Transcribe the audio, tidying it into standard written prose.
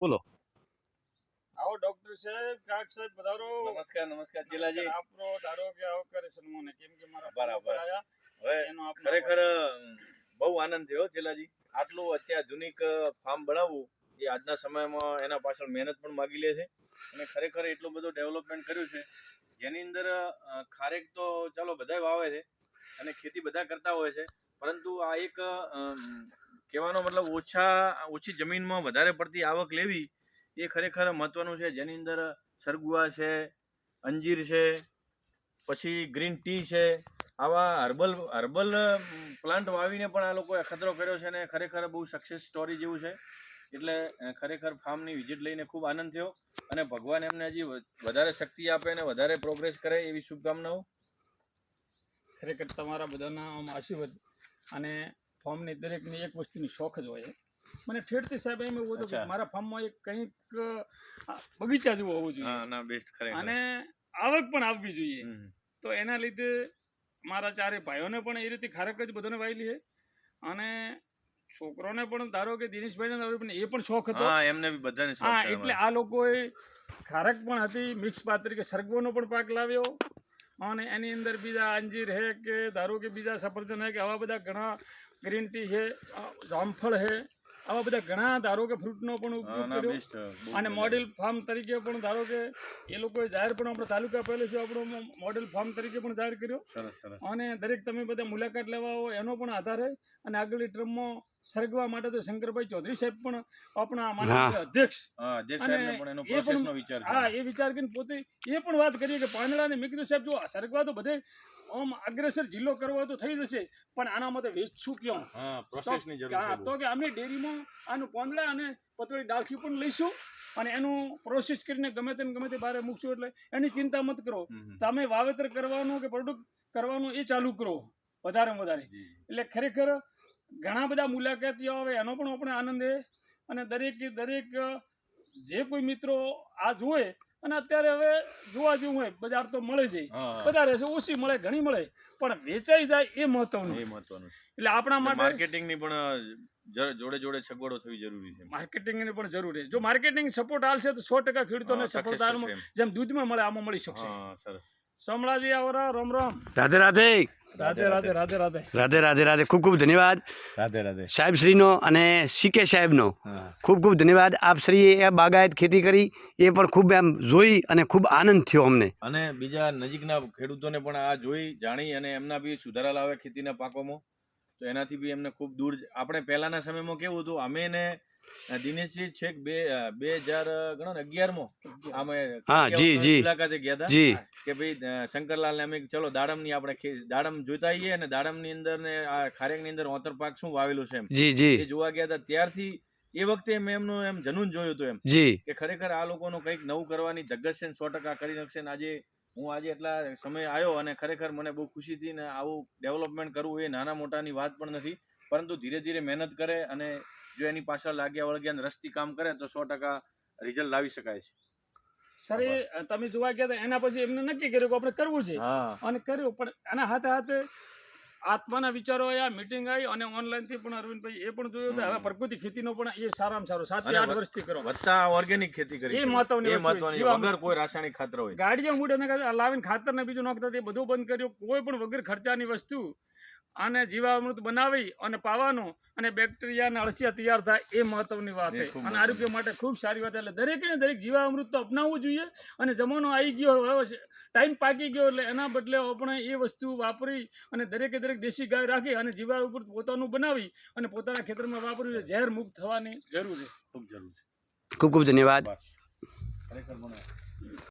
બોલો। આવો ડોક્ટર સાહેબ કાક સાહેબ પધારો। નમસ્કાર નમસ્કાર ચેલાજી। આપનો ધારો કે આવો કરે સન્માન કેમ કે મારા બરાબર આયા હવે એનો આપનો ખરેખર બહુ આનંદ થયો ચેલાજી। આટલું અત્યાધુનિક ફાર્મ બનાવવું એ આજના સમયમાં એના પાછળ મહેનત પણ માગી લે છે અને ખરેખર એટલું બધું ડેવલપમેન્ટ કર્યું છે જેની અંદર ખારેક તો ચાલો બધા વાવે છે અને ખેતી બધા કરતા હોય છે, પરંતુ આ એક કહેવાનો મતલબ ઓછી જમીનમાં વધારે પડતી આવક લેવી એ ખરેખર મહત્વનું છે, જેની અંદર સરગવા છે, અંજીર છે, પછી ગ્રીન ટી છે, આવા હર્બલ પ્લાન્ટ વાવીને પણ આ લોકોએ અખતરો કર્યો છે અને ખરેખર બહુ સક્સેસ સ્ટોરી જેવું છે। એટલે ખરેખર ફાર્મની વિઝિટ લઈને ખૂબ આનંદ થયો અને ભગવાન એમને હજી વધારે શક્તિ આપે અને વધારે પ્રોગ્રેસ કરે એવી શુભકામનાઓ। ખરેખર તમારા બધાના આશીર્વાદ અને ફાર્મની દરેકની એક વસ્તુની શોખ જ હોય। મને ઠેરથી સાહેબ એમ એવું હતું કે મારા ફાર્મમાં એક કંઈક બગીચા જેવું હોવું જોઈએ અને આવક પણ આવવી જોઈએ, તો એના લીધે મારા ચારે ભાઈઓને પણ એ રીતે ખારેક જ બધાને વાયેલી છે અને છોકરોને પણ ધારો કે દિનેશભાઈને પણ એ પણ શોખ હતો, એમને બધાને હા, એટલે આ લોકોએ ખારેક પણ હતી, મિક્સ પાક તરીકે સરગવાનો પણ પાક લાવ્યો અને એની અંદર બીજા અંજીર છે કે ધારો કે બીજા સફરજન છે કે આવા બધા ઘણા ગ્રીન ટી છે, જામફળ છે, આવા બધા ઘણા ધારો કે ફ્રૂટનો પણ ઉપયોગ કર્યો અને મોડેલ ફાર્મ તરીકે પણ ધારો કે એ લોકોએ જાહેર પણ આપણો તાલુકા પહેલે છે આપણો મોડેલ ફાર્મ તરીકે પણ જાહેર કર્યો અને દરેક તમે બધા મુલાકાત લેવા આવો એનો પણ આધાર છે અને આગળની ટ્રમમાં સરગવા માટે તો શંકરભાઈ ચૌધરી સાહેબ પણ આપણા માનનીય અધ્યક્ષ અને એ પણ એ વિચાર કરીને પોતે એ પણ વાત કરીએ કે પાંદડા અને મેં કીધું સાહેબ જો સરગવા તો બધે આમ અગ્રેસર જિલ્લો કરવા તો થઈ જશે, પણ આના માટે વેચશું ક્યાં? તો કે અમે ડેરીમાં આનું પાંદડા અને પતળી ડાળખી પણ લઈશું અને એનું પ્રોસેસ કરીને ગમે તે બહાર મૂકશું, એટલે એની ચિંતા મત કરો, તમે વાવેતર કરવાનું કે પ્રોડક્ટ કરવાનું એ ચાલુ કરો વધારે વધારે। એટલે ખરેખર ઘણા બધા મુલાકાતીઓ આવે એનો પણ આપણે આનંદ છે અને દરેક જે કોઈ મિત્રો આ જોવે અને અત્યારે હવે જોવા જેવું હોય બજાર તો મળે છે, વધારે છે ઓછી મળે ઘણી મળે પણ વેચાઈ જાય એ મહત્વનું। એટલે આપણા માટે માર્કેટિંગની પણ જોડે સગવડો થવી જરૂરી છે, માર્કેટિંગની પણ જરૂર છે। જો માર્કેટિંગ સપોર્ટ આવશે તો 100% ખેડૂતોને સફળતા જેમ દૂધમાં મળે આમાં મળી શકશે। સમલાજી આવરા રામ રામ, રાધે રાધે રાધે રાધે રાધે રાધે રાધે રાધે રાધે ખૂબ ખૂબ ધન્યવાદ રાધે રાધે સાહેબશ્રીનો અને સીકે સાહેબનો ખૂબ ખૂબ ધન્યવાદ। આપ શ્રીએ એ બાગાયત ખેતી કરી એ પણ ખૂબ એમ જોઈ અને ખૂબ આનંદ થયો અમને અને બીજા નજીકના ખેડૂતોને પણ આ જોઈ જાણી અને એમના બી સુધારા લાવે ખેતીના પાકોમાં, તો એનાથી બી એમને ખૂબ દૂર આપણે પહેલાના સમયમાં કેવું હતું અમે ને દિનેશજી છેક 2011માં અમે મુલાકાતે ગયા હતા કે ભાઈ શંકરલાલને અમે ચલો દાડમની આપણે દાડમ જોતા આવીએ અને દાડમની અંદર ને આ ખારેકની અંદર ઓતર પાક શું વાવેલું છે એમ એ જોવા ગયા હતા। ત્યારથી એ વખતે મેં એમનું એમ જનૂન જોયું હતું એમ કે ખરેખર આ લોકોનું કંઈક નવું કરવાની ધગશ છે, 100% કરી નાખશે। આજે એટલા સમય આવ્યો અને ખરેખર મને બહુ ખુશી થઈ ને આવું ડેવલપમેન્ટ કરવું એ નાના મોટાની વાત પણ નથી, પરંતુ ધીરે ધીરે મહેનત કરે અને જો એની પાછળ લાગ્યા વળગ્યા રસ્તી કામ કરે તો 100% રિઝલ્ટ લાવી શકાય છે। સર એ તમે જોવા ગયા હતા એના પછી એમને નક્કી કર્યું કે આપણે કરવું છે અને કર્યું, પણ એના હાથે આત્માના વિચારો આવ્યા, મીટિંગ આવી અને ઓનલાઈનથી પણ અરવિંદભાઈ એ પણ જોયું કે હવે પ્રકૃતિ ખેતીનો પણ એ સારામાં સારો 7 થી 8 વર્ષથી કરો વત્તા ઓર્ગેનિક ખેતી કરી એ મહત્વની વગર કોઈ રાસાયણિક ખાતર હોય ગાડીઓ મૂડે લાવીને ખાતર ને બીજું નાખતા એ બધું બંધ કર્યું, કોઈ પણ વગર ખર્ચાની વસ્તુ આને જીવામૃત બનાવી અને પાવાનું અને બેક્ટેરિયા અને અળસિયા તૈયાર થાય એ મહત્વની વાત છે અને આરોગ્ય માટે ખૂબ સારી વાત। એટલે દરેક જીવામૃત તો અપનાવવું જોઈએ અને જમાનો આવી ગયો ટાઈમ પાકી ગયો એટલે એના બદલે આપણે એ વસ્તુ વાપરી અને દરેક દેશી ગાય રાખી અને જીવામૃત પોતાનું બનાવી અને પોતાના ખેતરમાં વાપરવું, ઝેર મુક્ત થવાની જરૂર છે, ખૂબ ખૂબ ધન્યવાદ। ખરેખર